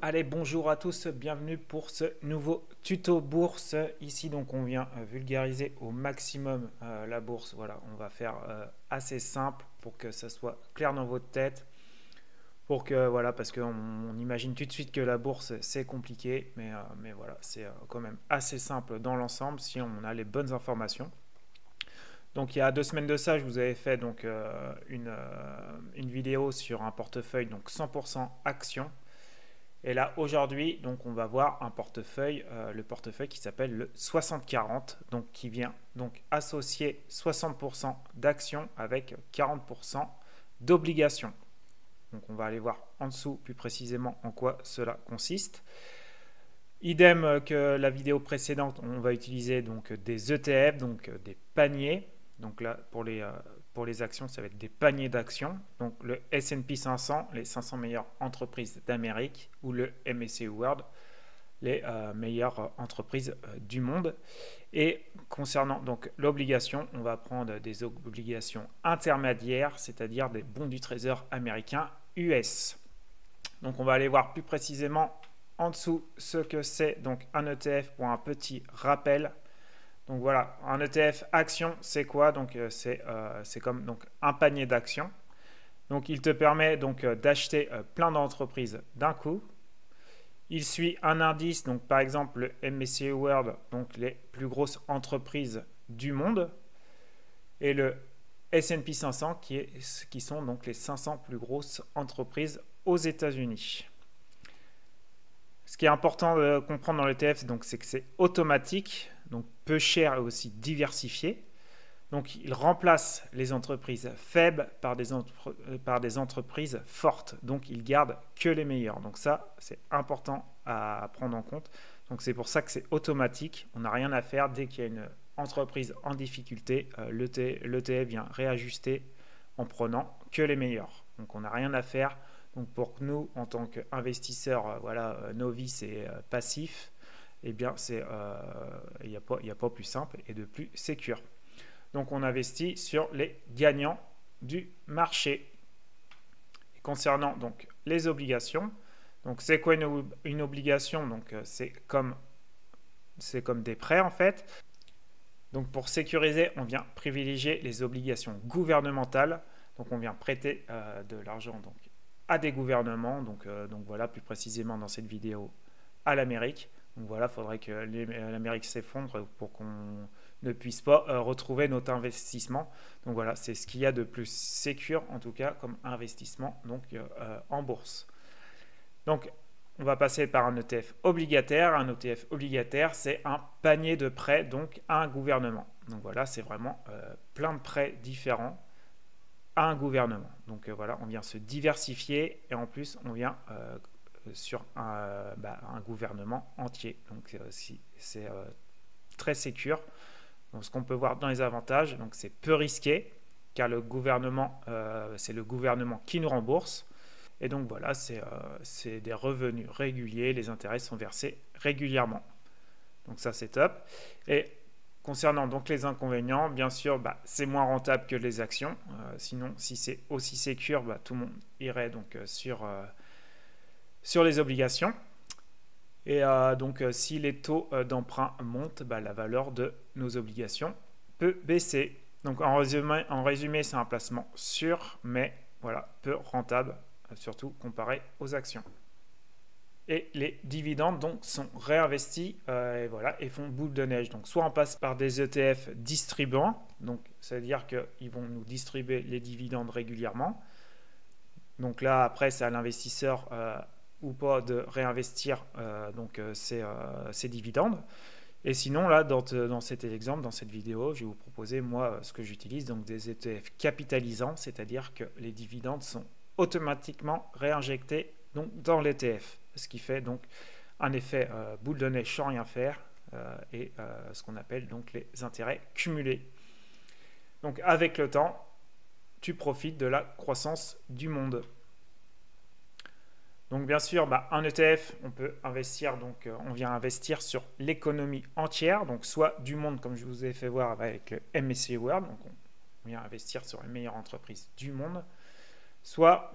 Allez, bonjour à tous, bienvenue pour ce nouveau tuto bourse. Ici, donc, on vient vulgariser au maximum la bourse. Voilà, on va faire assez simple pour que ça soit clair dans votre tête. Pour que, voilà, parce qu'on imagine tout de suite que la bourse, c'est compliqué. Mais voilà, c'est quand même assez simple dans l'ensemble si on a les bonnes informations. Donc, il y a 2 semaines de ça, je vous avais fait donc, une vidéo sur un portefeuille donc 100% actions. Et là, aujourd'hui, donc, on va voir un portefeuille, le portefeuille qui s'appelle le 60-40, donc qui vient donc associer 60% d'actions avec 40% d'obligations. Donc, on va aller voir en dessous plus précisément en quoi cela consiste. Idem que la vidéo précédente, on va utiliser donc des ETF, donc des paniers. Donc là, pour les actions, ça va être des paniers d'actions. Donc le S&P 500, les 500 meilleures entreprises d'Amérique, ou le MSCI World, les meilleures entreprises du monde. Et concernant donc l'obligation, on va prendre des obligations intermédiaires, c'est-à-dire des bons du Trésor américain US. Donc on va aller voir plus précisément en dessous ce que c'est donc un ETF pour un petit rappel. Donc voilà, un ETF action, c'est quoi? Donc c'est comme donc un panier d'actions. Donc il te permet donc d'acheter plein d'entreprises d'un coup. Il suit un indice, donc par exemple le MSCI World, donc les plus grosses entreprises du monde, et le S&P 500 qui sont donc les 500 plus grosses entreprises aux États-Unis. Ce qui est important de comprendre dans l'ETF, c'est que c'est automatique, donc peu cher et aussi diversifié. Donc il remplace les entreprises faibles par des entreprises fortes. Donc il garde que les meilleures. Donc ça, c'est important à prendre en compte. Donc c'est pour ça que c'est automatique. On n'a rien à faire. Dès qu'il y a une entreprise en difficulté, l'ETF vient réajuster en prenant que les meilleurs. Donc on n'a rien à faire. Donc pour nous, en tant qu'investisseurs novices et passifs, eh bien, il n'y a pas plus simple et de plus sécure. Donc on investit sur les gagnants du marché. Et concernant donc les obligations, donc c'est quoi une obligation? Donc c'est comme des prêts en fait. Donc pour sécuriser, on vient privilégier les obligations gouvernementales. Donc on vient prêter de l'argent à des gouvernements, donc voilà, plus précisément dans cette vidéo, à l'Amérique. Donc voilà, il faudrait que l'Amérique s'effondre pour qu'on ne puisse pas retrouver notre investissement. Donc voilà, c'est ce qu'il y a de plus sécure, en tout cas, comme investissement donc, en bourse. Donc, on va passer par un ETF obligataire. Un ETF obligataire, c'est un panier de prêts donc, à un gouvernement. Donc voilà, c'est vraiment plein de prêts différents à un gouvernement. Donc voilà, on vient se diversifier et en plus on vient sur un gouvernement entier. Donc c'est très sécure. Donc ce qu'on peut voir dans les avantages, donc c'est peu risqué car le gouvernement, c'est le gouvernement qui nous rembourse. Et donc voilà, c'est des revenus réguliers, les intérêts sont versés régulièrement. Donc ça c'est top. Et concernant donc les inconvénients, bien sûr, c'est moins rentable que les actions. Sinon, si c'est aussi sécure, tout le monde irait donc sur les obligations. Et donc, si les taux d'emprunt montent, la valeur de nos obligations peut baisser. Donc, en résumé, c'est un placement sûr, mais voilà, peu rentable, surtout comparé aux actions. Et les dividendes donc sont réinvestis et font boule de neige. Donc soit on passe par des ETF distribuants, donc c'est-à-dire qu'ils vont nous distribuer les dividendes régulièrement. Donc là après c'est à l'investisseur ou pas de réinvestir ces dividendes. Et sinon là dans cet exemple, dans cette vidéo, je vais vous proposer moi ce que j'utilise, donc des ETF capitalisants, c'est-à-dire que les dividendes sont automatiquement réinjectés donc, dans l'ETF. Ce qui fait donc un effet boule de neige sans rien faire et ce qu'on appelle donc les intérêts cumulés. Donc avec le temps, tu profites de la croissance du monde. Donc bien sûr, un ETF, on peut investir, donc on vient investir sur l'économie entière, donc soit du monde comme je vous ai fait voir avec le MSCI World, donc on vient investir sur les meilleures entreprises du monde, soit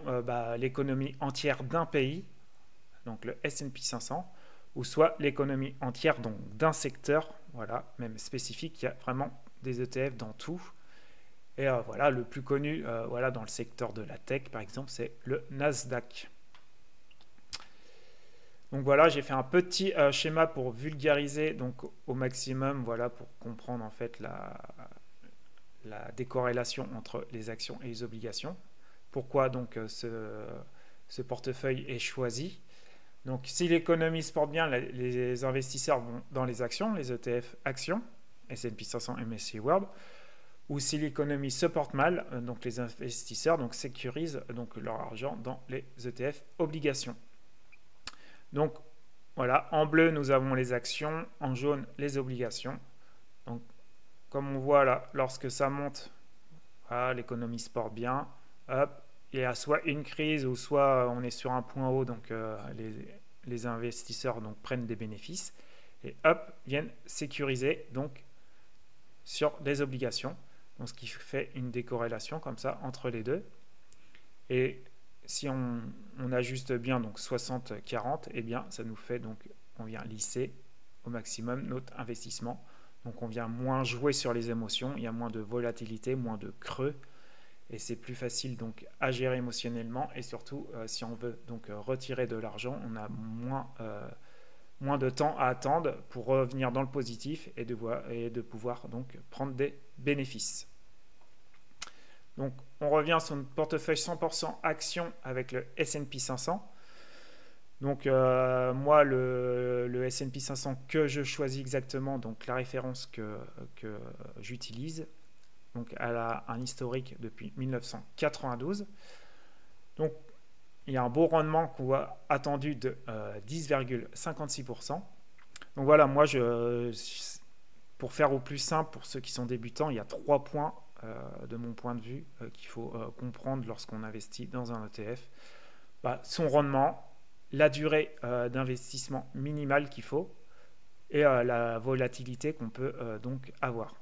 l'économie entière d'un pays. donc le S&P 500, ou soit l'économie entière, donc d'un secteur, voilà, même spécifique. Il y a vraiment des ETF dans tout. Et voilà, le plus connu voilà, dans le secteur de la tech, par exemple, c'est le Nasdaq. Donc voilà, j'ai fait un petit schéma pour vulgariser donc, au maximum, voilà, pour comprendre en fait la décorrélation entre les actions et les obligations. Pourquoi donc ce portefeuille est choisi. Donc si l'économie se porte bien, les investisseurs vont dans les actions, les ETF actions, S&P 500, MSCI World. Ou si l'économie se porte mal, donc les investisseurs donc, sécurisent donc, leur argent dans les ETF obligations. Donc voilà, en bleu nous avons les actions, en jaune les obligations. Donc comme on voit là, lorsque ça monte, voilà, l'économie se porte bien, hop, il y a soit une crise ou soit on est sur un point haut, donc les investisseurs donc, prennent des bénéfices et hop, viennent sécuriser donc sur des obligations. Donc, ce qui fait une décorrélation comme ça entre les deux. Et si on ajuste bien donc 60-40, eh bien ça nous fait donc on vient lisser au maximum notre investissement. Donc on vient moins jouer sur les émotions, il y a moins de volatilité, moins de creux et c'est plus facile donc à gérer émotionnellement et surtout si on veut donc retirer de l'argent, on a moins de temps à attendre pour revenir dans le positif et de pouvoir donc prendre des bénéfices. Donc on revient sur notre portefeuille 100% actions avec le S&P 500. Donc moi le S&P 500 que je choisis exactement, donc la référence que j'utilise, donc elle a un historique depuis 1992. Donc il y a un beau rendement qu'on voit attendu de 10,56%. Donc voilà, moi pour faire au plus simple, pour ceux qui sont débutants, il y a 3 points de mon point de vue qu'il faut comprendre lorsqu'on investit dans un ETF. Son rendement, la durée d'investissement minimale qu'il faut et la volatilité qu'on peut donc avoir.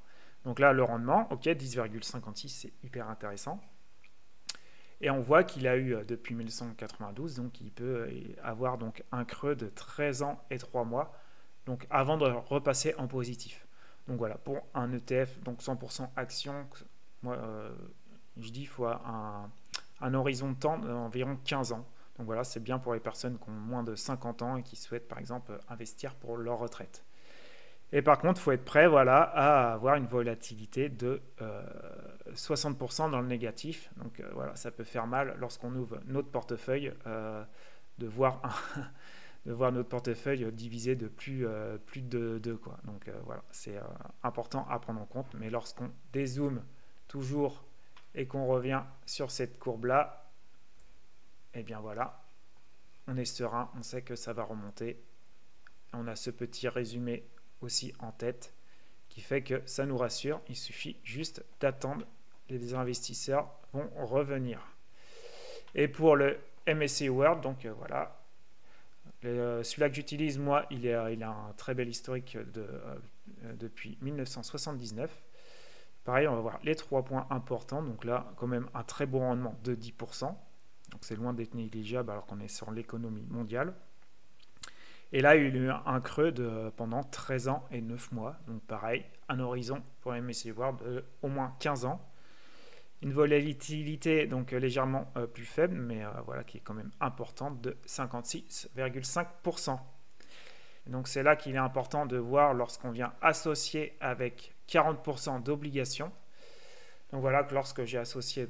Donc là, le rendement, ok, 10,56, c'est hyper intéressant. Et on voit qu'il a eu depuis 1992, donc il peut avoir donc un creux de 13 ans et 3 mois, donc avant de repasser en positif. Donc voilà, pour un ETF, donc 100% action, moi je dis qu'il faut un horizon de temps d'environ 15 ans. Donc voilà, c'est bien pour les personnes qui ont moins de 50 ans et qui souhaitent par exemple investir pour leur retraite. Et par contre, il faut être prêt voilà, à avoir une volatilité de 60% dans le négatif. Donc voilà, ça peut faire mal lorsqu'on ouvre notre portefeuille de voir notre portefeuille divisé de plus de 2. Quoi. Donc voilà, c'est important à prendre en compte. Mais lorsqu'on dézoome toujours et qu'on revient sur cette courbe-là, eh bien voilà, on est serein, on sait que ça va remonter. On a ce petit résumé aussi en tête qui fait que ça nous rassure, il suffit juste d'attendre, les investisseurs vont revenir. Et pour le MSCI World, donc voilà, celui-là que j'utilise moi, il a un très bel historique depuis 1979. Pareil, on va voir les 3 points importants, donc là quand même un très beau rendement de 10%, donc c'est loin d'être négligeable alors qu'on est sur l'économie mondiale. Et là, il y a eu un creux pendant 13 ans et 9 mois. Donc pareil, un horizon pour MSCI World de au moins 15 ans. Une volatilité donc légèrement plus faible, mais voilà, qui est quand même importante, de 56,5%. Donc c'est là qu'il est important de voir lorsqu'on vient associer avec 40% d'obligations. Donc voilà, que lorsque j'ai associé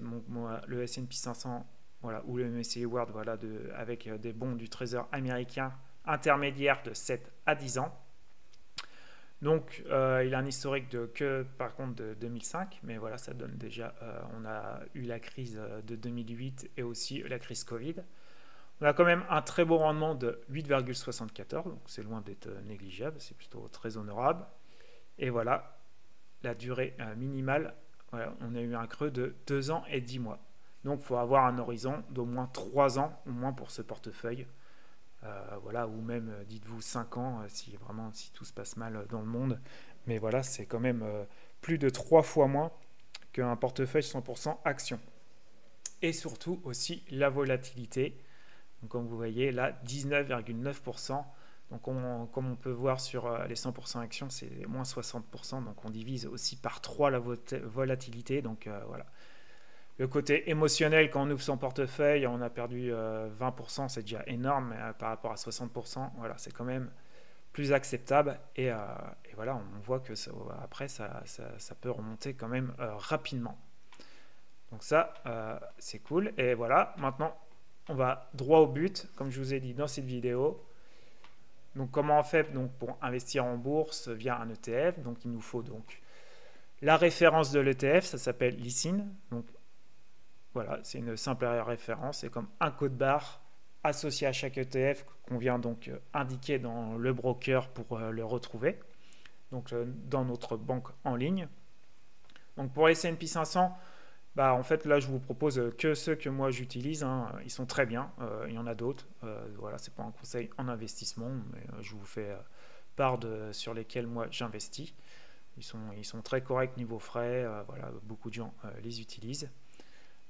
le S&P 500 voilà, ou le MSCI World voilà, avec des bons du Trésor américain, intermédiaire de 7 à 10 ans. Donc il a un historique par contre de 2005, mais voilà, ça donne déjà, on a eu la crise de 2008 et aussi la crise Covid. On a quand même un très beau rendement de 8,74, donc c'est loin d'être négligeable, c'est plutôt très honorable. Et voilà, la durée minimale, voilà, on a eu un creux de 2 ans et 10 mois. Donc il faut avoir un horizon d'au moins 3 ans, au moins pour ce portefeuille. Voilà, ou même dites-vous 5 ans si tout se passe mal dans le monde, mais voilà, c'est quand même plus de 3 fois moins qu'un portefeuille 100% action. Et surtout aussi la volatilité, Donc, comme vous voyez là, 19,9%. Donc comme on peut voir sur les 100% actions, c'est moins 60%. Donc on divise aussi par 3 la volatilité. Donc voilà. Le côté émotionnel, quand on ouvre son portefeuille, on a perdu 20%, c'est déjà énorme, mais par rapport à 60%, voilà, c'est quand même plus acceptable. Et voilà, on voit que après, ça peut remonter quand même rapidement. Donc ça, c'est cool. Et voilà, maintenant, on va droit au but, comme je vous ai dit dans cette vidéo. Donc comment on fait donc, pour investir en bourse via un ETF? Donc il nous faut donc la référence de l'ETF, ça s'appelle l'ISIN. Donc voilà, c'est une simple référence, c'est comme un code barre associé à chaque ETF qu'on vient donc indiquer dans le broker pour le retrouver, donc dans notre banque en ligne. Donc pour S&P 500, bah, en fait là je vous propose que ceux que moi j'utilise, hein. Ils sont très bien, il y en a d'autres, voilà, c'est pas un conseil en investissement, mais je vous fais part de sur lesquels moi j'investis. Ils sont très corrects niveau frais, voilà, beaucoup de gens les utilisent.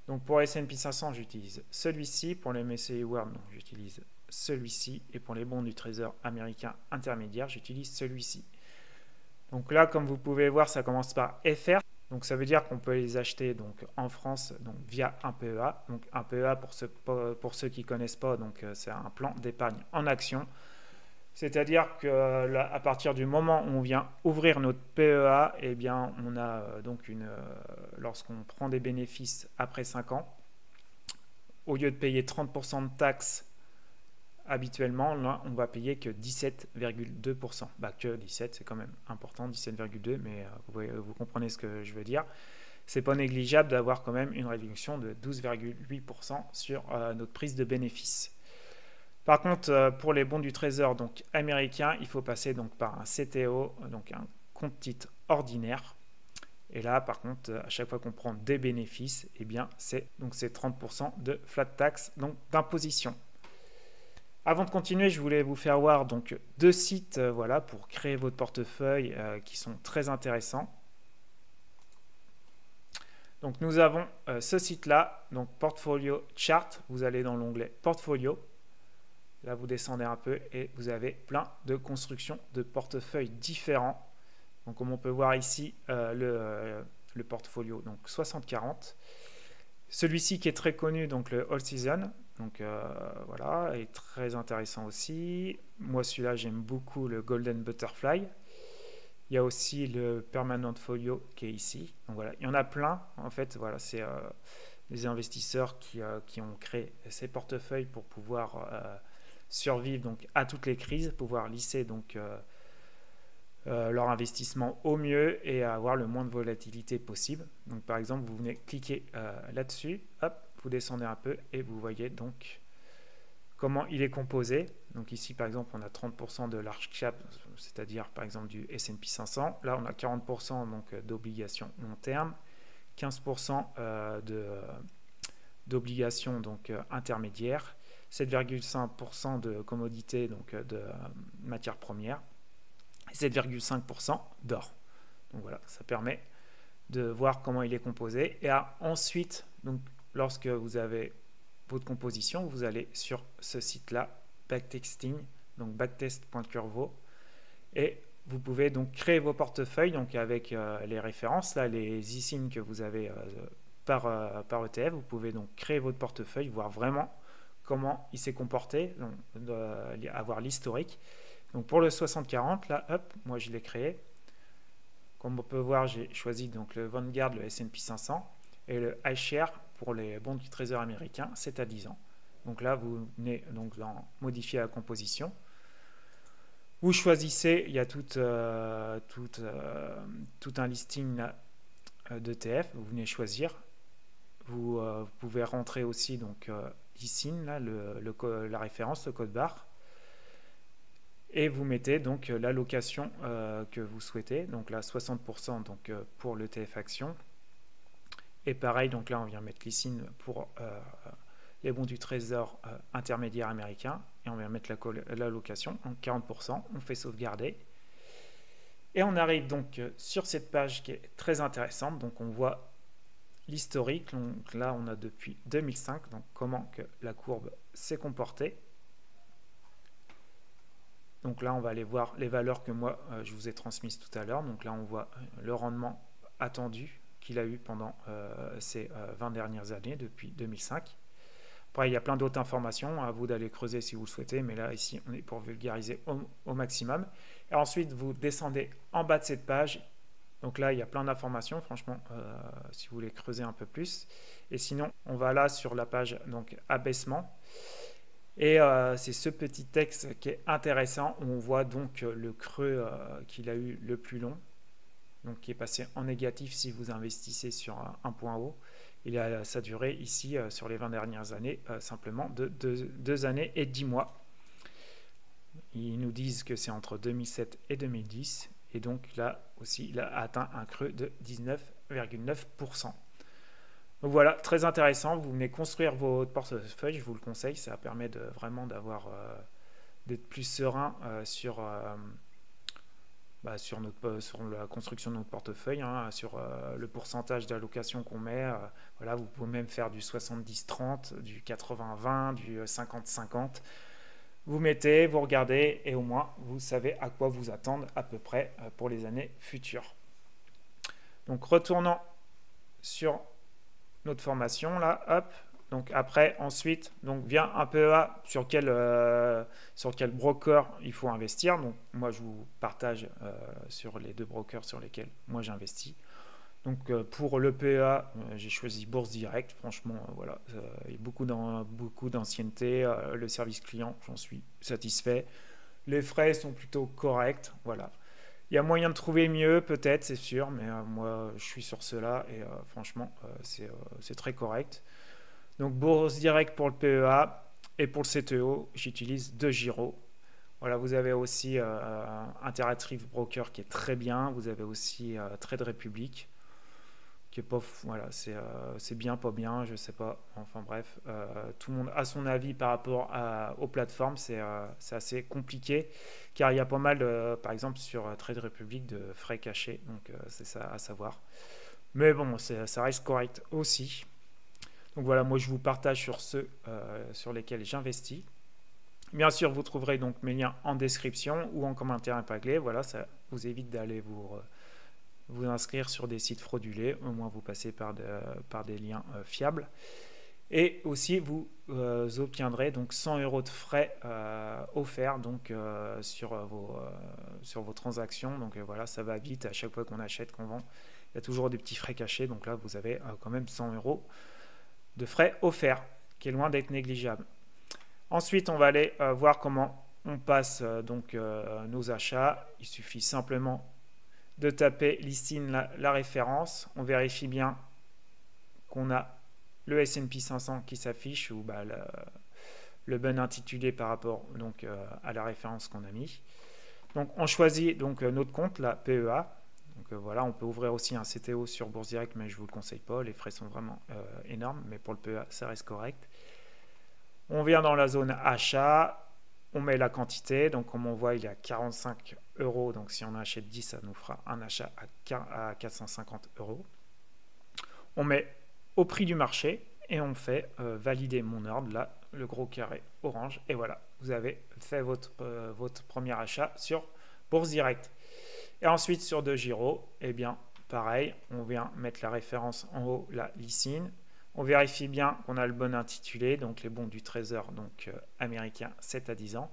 Donc pour S&P 500, j'utilise celui-ci. Pour les MSCI World, j'utilise celui-ci. Et pour les bons du Trésor américain intermédiaire, j'utilise celui-ci. Donc là, comme vous pouvez voir, ça commence par FR. Donc ça veut dire qu'on peut les acheter donc, en France donc, via un PEA. Donc un PEA, pour ceux qui ne connaissent pas, c'est un plan d'épargne en action. C'est-à-dire qu'à partir du moment où on vient ouvrir notre PEA, eh bien, on a donc lorsqu'on prend des bénéfices après 5 ans, au lieu de payer 30% de taxes habituellement, là, on va payer que 17,2%. Bah, que 17, c'est quand même important, 17,2, mais vous comprenez ce que je veux dire. C'est pas négligeable d'avoir quand même une réduction de 12,8% sur notre prise de bénéfices. Par contre, pour les bons du Trésor donc américains, il faut passer donc par un CTO, donc un compte titre ordinaire. Et là, par contre, à chaque fois qu'on prend des bénéfices, eh bien, c'est 30% de flat tax, donc d'imposition. Avant de continuer, je voulais vous faire voir donc 2 sites, voilà, pour créer votre portefeuille qui sont très intéressants. Donc nous avons ce site-là, donc Portfolio Chart. Vous allez dans l'onglet Portfolio. Là, vous descendez un peu et vous avez plein de constructions de portefeuilles différents. Donc, comme on peut voir ici, le portfolio donc 60-40. Celui-ci qui est très connu, donc le All Season, donc voilà, est très intéressant aussi. Moi, celui-là, j'aime beaucoup le Golden Butterfly. Il y a aussi le Permanent Folio qui est ici. Donc voilà, il y en a plein. En fait, voilà, c'est les investisseurs qui ont créé ces portefeuilles pour pouvoir survivre donc à toutes les crises, pouvoir lisser donc leur investissement au mieux et avoir le moins de volatilité possible. Donc par exemple, vous venez cliquer là-dessus, hop, vous descendez un peu et vous voyez donc comment il est composé. Donc ici par exemple, on a 30% de large cap, c'est-à-dire par exemple du S&P 500. Là, on a 40% donc d'obligations long terme, 15% d'obligations donc intermédiaires, 7,5% de commodités, donc de matières premières, et 7,5% d'or. Donc voilà, ça permet de voir comment il est composé. Et ensuite, donc, lorsque vous avez votre composition, vous allez sur ce site-là, backtesting, donc backtest.curvo, et vous pouvez donc créer vos portefeuilles donc avec les références, là, les ISIN que vous avez par ETF. Vous pouvez donc créer votre portefeuille, voir vraiment comment il s'est comporté, donc, avoir l'historique. Donc pour le 60-40, là, hop, moi je l'ai créé. Comme on peut voir, j'ai choisi donc le Vanguard, le S&P 500, et le iShare pour les bons du Trésor américain, c'est à 10 ans. Donc là, vous venez donc modifier la composition. Vous choisissez, il y a tout un listing d'ETF, vous venez choisir. Vous pouvez rentrer aussi donc l'ISIN, là, la référence, le code barre, et vous mettez donc l'allocation que vous souhaitez, donc là 60% donc, pour l'ETF action, et pareil, donc là on vient mettre l'ISIN pour les bons du Trésor intermédiaire américain, et on vient mettre l'allocation, donc 40%, on fait sauvegarder, et on arrive donc sur cette page qui est très intéressante. Donc on voit l'historique. Donc là, on a depuis 2005, donc comment que la courbe s'est comportée. Donc là, on va aller voir les valeurs que moi, je vous ai transmises tout à l'heure. Donc là, on voit le rendement attendu qu'il a eu pendant ces 20 dernières années, depuis 2005. Après, il y a plein d'autres informations, à vous d'aller creuser si vous le souhaitez, mais là, ici, on est pour vulgariser au maximum. Et ensuite, vous descendez en bas de cette page. Donc là, il y a plein d'informations, franchement, si vous voulez creuser un peu plus. Et sinon, on va là sur la page donc abaissement. Et c'est ce petit texte qui est intéressant, où on voit donc le creux qu'il a eu le plus long, donc qui est passé en négatif si vous investissez sur un point haut. Il a sa durée ici sur les 20 dernières années, simplement de 2 années et 10 mois. Ils nous disent que c'est entre 2007 et 2010, et donc là aussi, il a atteint un creux de 19,9%. Donc voilà, très intéressant. Vous venez construire votre portefeuille, je vous le conseille. Ça permet vraiment d'être plus serein sur la construction de notre portefeuille, hein, sur le pourcentage d'allocation qu'on met. Voilà, vous pouvez même faire du 70-30, du 80-20, du 50-50. Vous mettez, vous regardez, et au moins vous savez à quoi vous attendre à peu près pour les années futures. Donc retournons sur notre formation là, hop. Donc après, ensuite, donc vient un PEA sur quel broker il faut investir. Donc moi, je vous partage sur les 2 brokers sur lesquels moi j'investis. Donc pour le PEA, j'ai choisi Bourse Direct. Franchement, voilà, il y a beaucoup d'ancienneté. Le service client, j'en suis satisfait. Les frais sont plutôt corrects. Voilà. Il y a moyen de trouver mieux, peut-être, c'est sûr, mais moi, je suis sur cela et franchement, c'est très correct. Donc, Bourse Direct pour le PEA et pour le CTO, j'utilise DeGiro. Voilà, vous avez aussi Interactive Broker qui est très bien. Vous avez aussi Trade Republic qui est pas, voilà, c'est bien, pas bien, je sais pas. Enfin bref, tout le monde a son avis par rapport aux plateformes. C'est assez compliqué car il y a pas mal, par exemple sur Trade Republic, de frais cachés. Donc c'est ça à savoir. Mais bon, ça reste correct aussi. Donc voilà, moi je vous partage sur ceux sur lesquels j'investis. Bien sûr, vous trouverez donc mes liens en description ou en commentaire épinglé. Voilà, ça vous évite d'aller vous inscrire sur des sites fraudulés. Au moins, vous passez par des liens fiables. Et aussi, vous obtiendrez donc 100 € de frais offerts donc, sur vos transactions. Donc voilà, ça va vite. À chaque fois qu'on achète, qu'on vend, il y a toujours des petits frais cachés. Donc là, vous avez quand même 100 € de frais offerts, qui est loin d'être négligeable. Ensuite, on va aller voir comment on passe donc nos achats. Il suffit simplement de taper listing la référence. On vérifie bien qu'on a le S&P 500 qui s'affiche ou le bon intitulé par rapport donc, à la référence qu'on a mis. Donc on choisit donc notre compte, la PEA. Donc voilà, on peut ouvrir aussi un CTO sur Bourse Direct, mais je ne vous le conseille pas. Les frais sont vraiment énormes, mais pour le PEA, ça reste correct. On vient dans la zone achat, on met la quantité. Donc comme on voit, il y a 45 €. Donc si on achète 10, ça nous fera un achat à 450 €. On met au prix du marché et on fait valider mon ordre, là, le gros carré orange. Et voilà, vous avez fait votre premier achat sur Bourse Direct. Et ensuite, sur DeGiro, eh bien, pareil, on vient mettre la référence en haut, la listing. On vérifie bien qu'on a le bon intitulé, donc les bons du Trésor donc, américain 7 à 10 ans.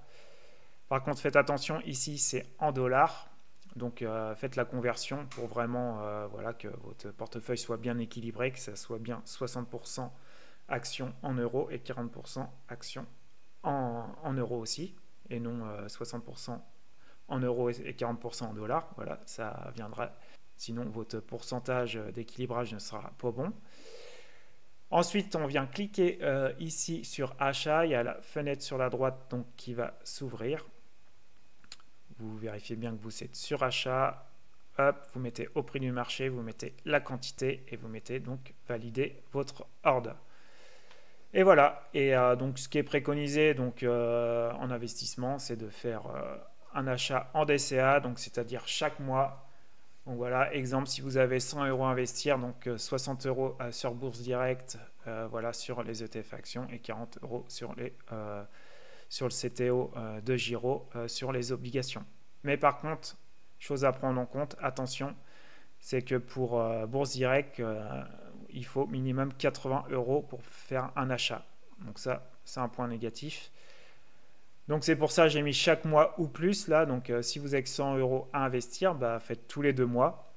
Par contre, faites attention, ici, c'est en dollars. Donc, faites la conversion pour vraiment voilà, que votre portefeuille soit bien équilibré, que ça soit bien 60% actions en euros et 40% actions en euros aussi, et non 60% en euros et 40% en dollars. Voilà, ça viendra. Sinon, votre pourcentage d'équilibrage ne sera pas bon. Ensuite, on vient cliquer ici sur achat. Il y a la fenêtre sur la droite donc, qui va s'ouvrir. Vous vérifiez bien que vous êtes sur achat. Hop, vous mettez au prix du marché, vous mettez la quantité et vous mettez donc valider votre ordre. Et voilà. Et donc, ce qui est préconisé donc, en investissement, c'est de faire un achat en DCA, donc c'est-à-dire chaque mois, Donc voilà, exemple, si vous avez 100 euros à investir, donc 60 euros sur Bourse Direct, voilà, sur les ETF actions et 40 euros sur le CTO de Giro sur les obligations. Mais par contre, chose à prendre en compte, attention, c'est que pour Bourse Direct, il faut minimum 80 euros pour faire un achat. Donc ça, c'est un point négatif. Donc c'est pour ça que j'ai mis chaque mois ou plus là. Donc si vous avez 100 euros à investir, bah, faites tous les 2 mois.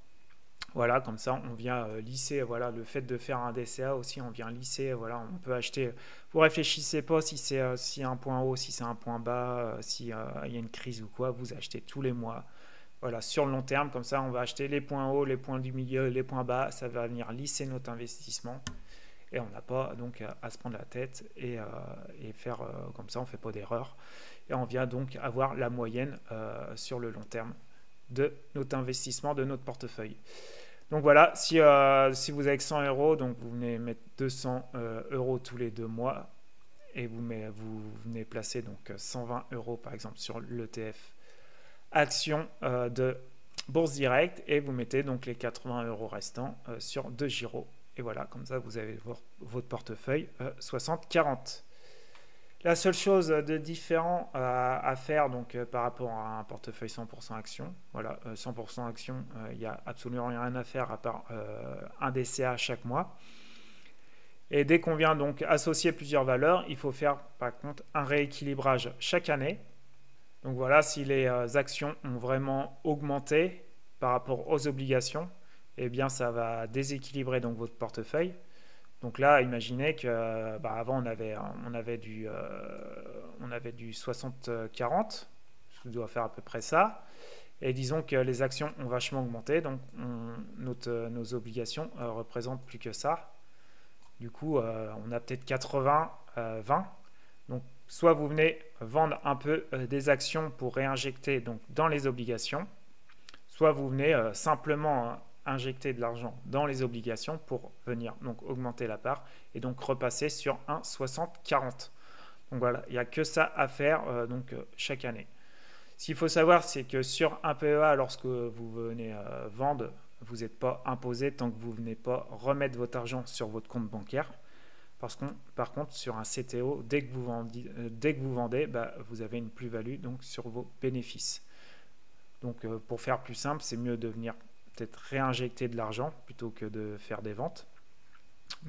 Voilà, comme ça on vient lisser, voilà, le fait de faire un DCA aussi, on vient lisser, voilà, on peut acheter. Vous réfléchissez pas si c'est un point haut, si c'est un point bas, si il y a une crise ou quoi, vous achetez tous les mois. Voilà, sur le long terme, comme ça on va acheter les points hauts, les points du milieu, les points bas, ça va venir lisser notre investissement. Et on n'a pas donc à se prendre la tête et faire comme ça, on ne fait pas d'erreur. Et on vient donc avoir la moyenne sur le long terme de notre investissement, de notre portefeuille. Donc voilà, si vous avez 100 euros, donc vous venez mettre 200 euros tous les 2 mois et vous venez placer donc 120 euros par exemple sur l'ETF action de Bourse Direct et vous mettez donc les 80 euros restants sur 2 Giro. Et voilà, comme ça, vous avez votre portefeuille 60-40. La seule chose de différent à faire donc, par rapport à un portefeuille 100% action, voilà, 100% action, il n'y a absolument rien à faire à part un DCA chaque mois. Et dès qu'on vient donc associer plusieurs valeurs, il faut faire par contre un rééquilibrage chaque année. Donc voilà, si les actions ont vraiment augmenté par rapport aux obligations, eh bien ça va déséquilibrer donc votre portefeuille. Donc là, imaginez que avant on avait du 60-40, ce qui doit faire à peu près ça. Et disons que les actions ont vachement augmenté, donc nos obligations représentent plus que ça. Du coup, on a peut-être 80-20. Donc soit vous venez vendre un peu des actions pour réinjecter donc, dans les obligations, soit vous venez simplement injecter de l'argent dans les obligations pour venir donc augmenter la part et donc repasser sur un 60-40. Donc voilà, il n'y a que ça à faire chaque année. Ce qu'il faut savoir, c'est que sur un PEA, lorsque vous venez vendre, vous n'êtes pas imposé tant que vous ne venez pas remettre votre argent sur votre compte bancaire. Parce que, par contre, sur un CTO, dès que vous vendez, vous avez une plus-value donc sur vos bénéfices. Donc pour faire plus simple, c'est mieux de venir peut-être réinjecter de l'argent plutôt que de faire des ventes.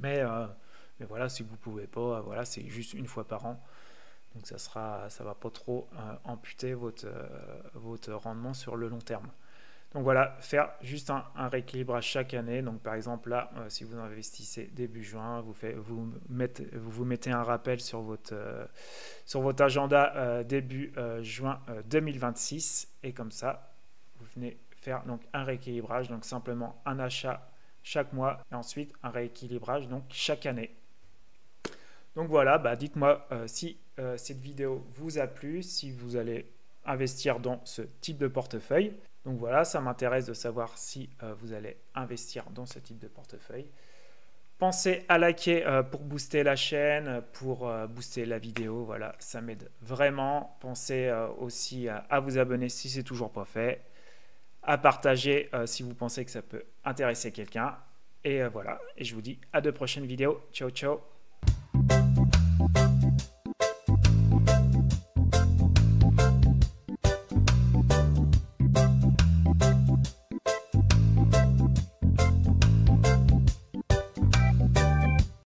Mais voilà, si vous ne pouvez pas, voilà, c'est juste une fois par an. Donc ça va pas trop amputer votre rendement sur le long terme. Donc voilà, faire juste un rééquilibrage chaque année. Donc par exemple là, si vous investissez début juin, vous mettez un rappel sur votre agenda début juin 2026 et comme ça, vous venez faire donc un rééquilibrage, donc simplement un achat chaque mois et ensuite un rééquilibrage donc chaque année. Donc voilà, dites-moi si cette vidéo vous a plu, si vous allez investir dans ce type de portefeuille. Donc voilà, ça m'intéresse de savoir si vous allez investir dans ce type de portefeuille. Pensez à liker pour booster la chaîne, pour booster la vidéo. Voilà, ça m'aide vraiment. Pensez aussi à vous abonner si ce n'est toujours pas fait. À partager si vous pensez que ça peut intéresser quelqu'un. Et voilà, et je vous dis à de prochaines vidéos. Ciao, ciao.